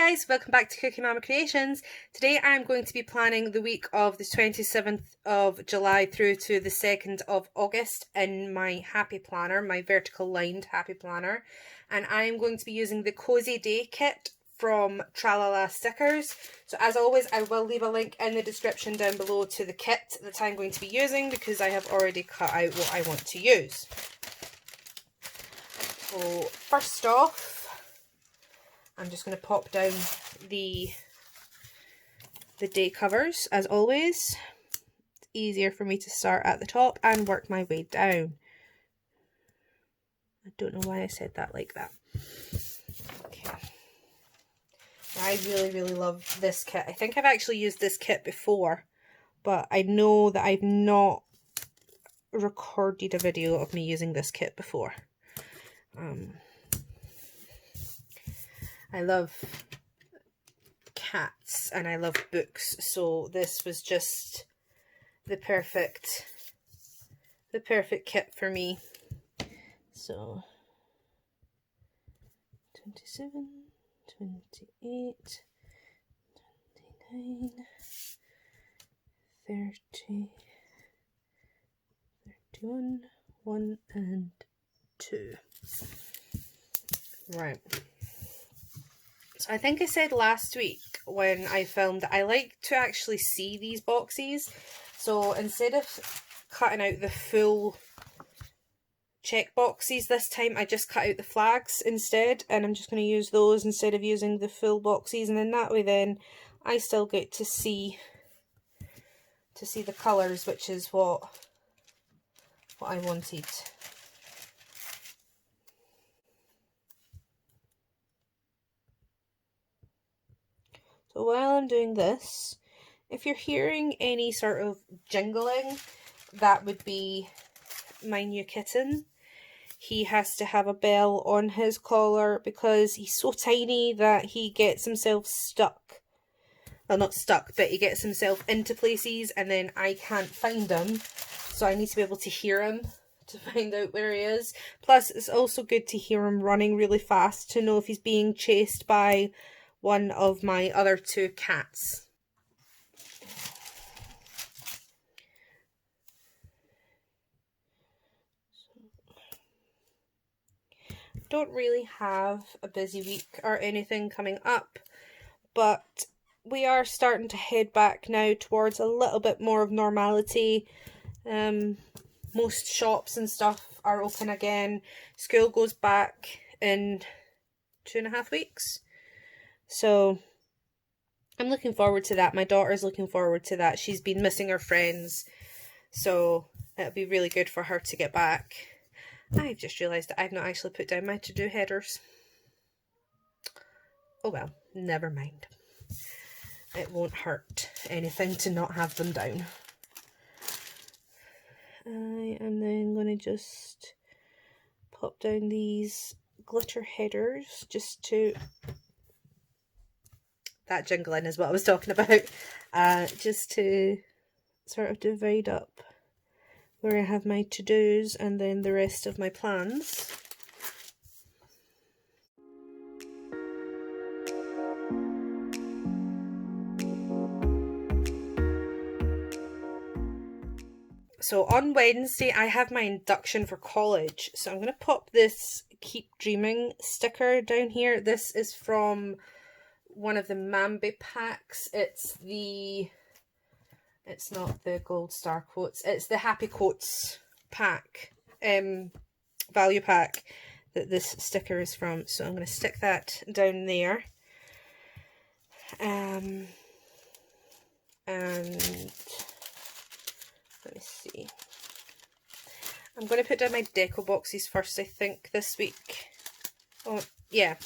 guys, welcome back to Cookie Mama Creations. Today I'm going to be planning the week of the 27th of July through to the 2nd of August in my happy planner, my vertical lined happy planner. And I am going to be using the Cozy Day kit from Tralala stickers. So as always, I will leave a link in the description down below to the kit that I'm going to be using because I have already cut out what I want to use. So first off, I'm just going to pop down the day covers as always. It's easier for me to start at the top and work my way down. I don't know why I said that like that. Okay. I really love this kit. I think I've actually used this kit before, but I know that I've not recorded a video of me using this kit before. I love cats and I love books, so this was just the perfect kit for me. So 27, 28, 29, 30, 31, 1 and 2. Right. So I think I said last week when I filmed that I like to actually see these boxes. So instead of cutting out the full check boxes this time, I just cut out the flags instead, and I'm just going to use those instead of using the full boxes, and then that way then I still get to see the colours, which is what I wanted. So while I'm doing this, if you're hearing any sort of jingling, that would be my new kitten. He has to have a bell on his collar because he's so tiny that he gets himself stuck. Well, not stuck, but he gets himself into places and then I can't find him. So I need to be able to hear him to find out where he is. Plus, it's also good to hear him running really fast to know if he's being chased by one of my other two cats. Don't really have a busy week or anything coming up, but we are starting to head back now towards a little bit more of normality. Most shops and stuff are open again. School goes back in 2.5 weeks. So I'm looking forward to that. My daughter's looking forward to that. She's been missing her friends, so it'll be really good for her to get back. I've just realised that I've not actually put down my to-do headers. Oh well, never mind. It won't hurt anything to not have them down. I am then going to just pop down these glitter headers just to... That jingling is what I was talking about. Just to sort of divide up where I have my to-dos and then the rest of my plans. So on Wednesday I have my induction for college. So I'm going to pop this Keep Dreaming sticker down here. This is from one of the Mambi packs. It's not the Gold Star quotes, it's the Happy Quotes pack, value pack that this sticker is from. So I'm going to stick that down there. And let me see. I'm going to put down my deco boxes first, I think, this week. Oh, yeah.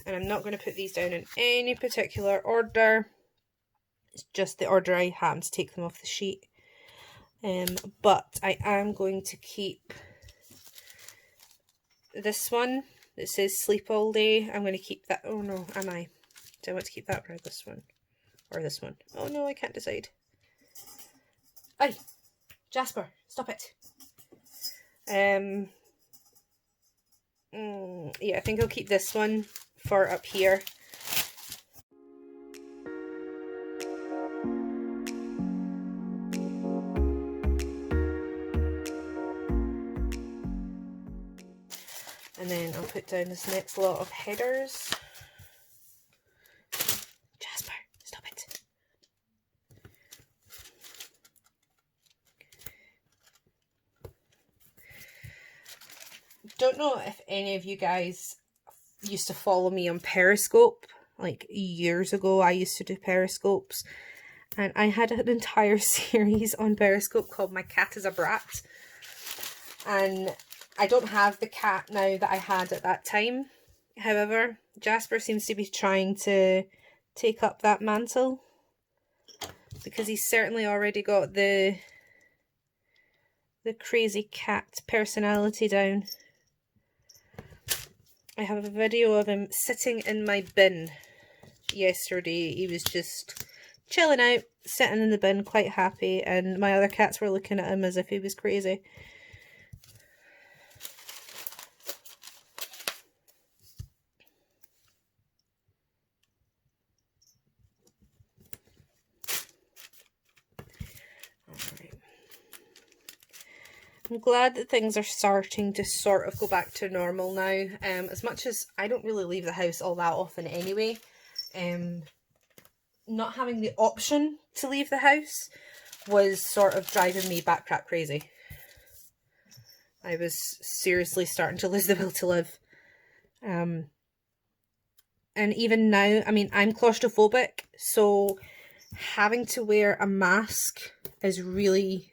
And I'm not going to put these down in any particular order. It's just the order I happen to take them off the sheet. But I am going to keep this one that says sleep all day. I'm going to keep that. Oh no, am I? Do I want to keep that or this one? Or this one? Oh no, I can't decide. Aye, Jasper, stop it. Yeah, I think I'll keep this one for up here. And then I'll put down this next lot of headers. Jasper, stop it. Don't know if any of you guys used to follow me on Periscope. Like years ago, I used to do Periscopes. And I had an entire series on Periscope called My Cat is a Brat. And I don't have the cat now that I had at that time. However, Jasper seems to be trying to take up that mantle, because he's certainly already got the crazy cat personality down. I have a video of him sitting in my bin yesterday. He was just chilling out, sitting in the bin, quite happy, and my other cats were looking at him as if he was crazy. I'm glad that things are starting to sort of go back to normal now. As much as I don't really leave the house all that often anyway, not having the option to leave the house was sort of driving me batcrap crazy. I was seriously starting to lose the will to live. And even now, I mean, I'm claustrophobic, so having to wear a mask is really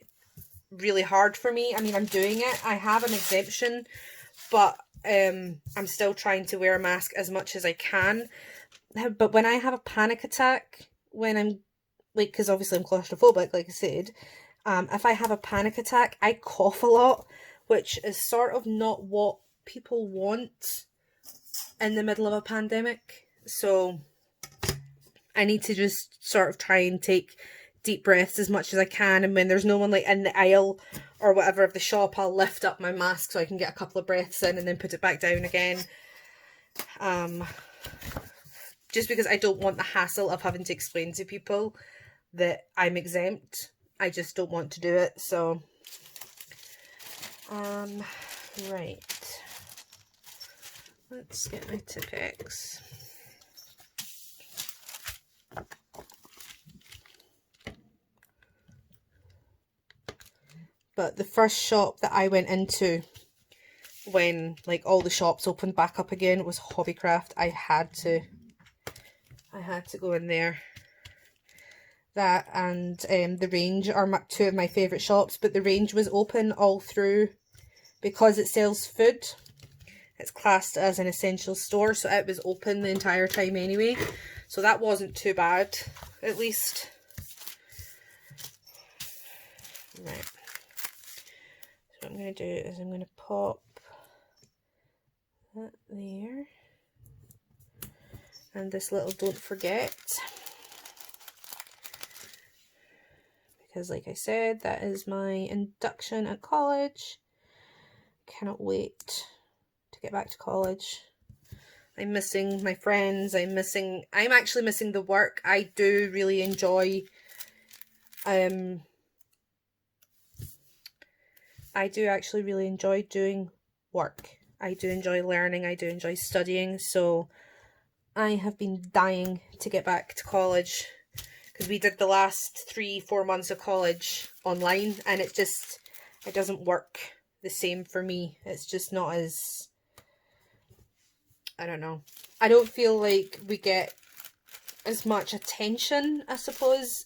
hard for me. I mean, I'm doing it. I have an exemption, but I'm still trying to wear a mask as much as I can. But when I have a panic attack, when I'm like, because obviously I'm claustrophobic, like I said, if I have a panic attack, I cough a lot, which is sort of not what people want in the middle of a pandemic. So I need to just sort of try and take deep breaths as much as I can, and when there's no one like in the aisle or whatever of the shop, I'll lift up my mask so I can get a couple of breaths in and then put it back down again. Just because I don't want the hassle of having to explain to people that I'm exempt. I just don't want to do it. So right, let's get my Tipp-Ex. But the first shop that I went into when like all the shops opened back up again was Hobbycraft. I had to go in there. That and the Range are two of my favourite shops, but the Range was open all through because it sells food. It's classed as an essential store, so it was open the entire time anyway. So that wasn't too bad, at least. Right. So what I'm going to do is I'm going to pop that there. And this little don't forget. Because like I said, that is my induction at college. Cannot wait to get back to college. I'm missing my friends. I'm actually missing the work. I do really enjoy I do actually really enjoy doing work. I do enjoy learning. I do enjoy studying. So I have been dying to get back to college, because we did the last 3-4 months of college online, and it doesn't work the same for me. It's just not as, I don't know. I don't feel like we get as much attention, I suppose.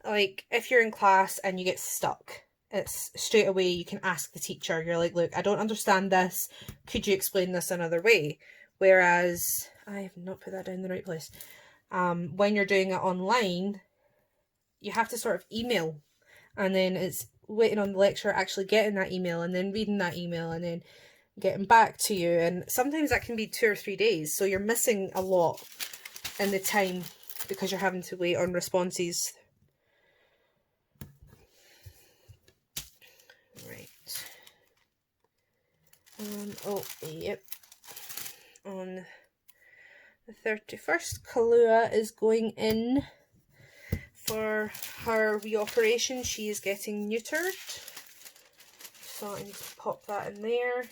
Like, if you're in class and you get stuck, it's straight away you can ask the teacher. You're like, look, I don't understand this. Could you explain this another way? Whereas, I have not put that down in the right place. When you're doing it online, you have to sort of email, and then it's waiting on the lecturer actually getting that email and then reading that email and then getting back to you, and sometimes that can be 2 or 3 days, so you're missing a lot in the time because you're having to wait on responses. Right. Oh, yep. On The 31st Kahlua is going in for her reoperation. She is getting neutered. So I need to pop that in there.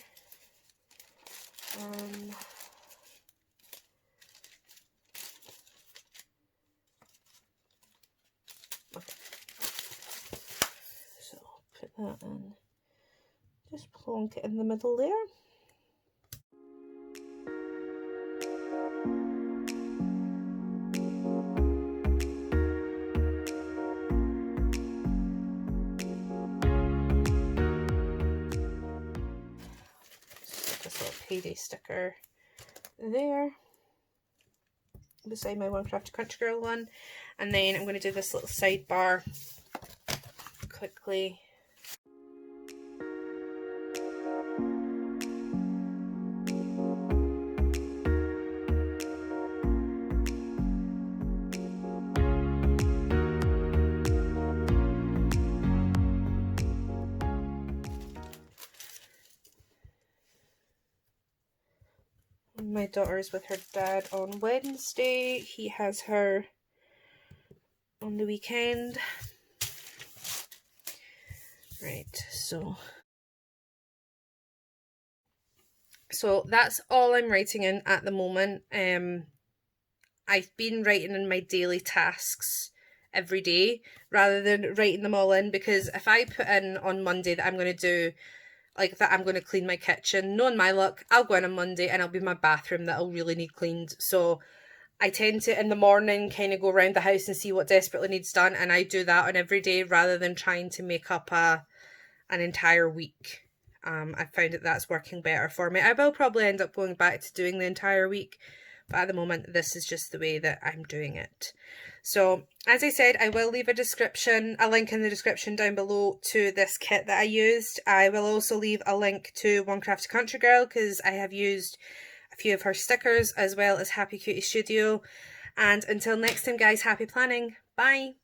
Okay. So put that in. Just plonk it in the middle there. This little payday sticker there beside my One Crafty Country Girl one, and then I'm going to do this little sidebar quickly. My daughter's with her dad on Wednesday. He has her on the weekend. Right, so that's all I'm writing in at the moment. I've been writing in my daily tasks every day rather than writing them all in, because if I put in on Monday that I'm going to do like that, I'm going to clean my kitchen, knowing my luck, I'll go in on Monday and it'll be my bathroom that'll really need cleaned. So I tend to in the morning kind of go around the house and see what desperately needs done, and I do that on every day rather than trying to make up an entire week. I found that that's working better for me. I will probably end up going back to doing the entire week, but at the moment this is just the way that I'm doing it. So as I said, I will leave a link in the description down below to this kit that I used. I will also leave a link to One Crafty Country Girl because I have used a few of her stickers, as well as Happy Cutie Studio. And until next time guys, happy planning. Bye!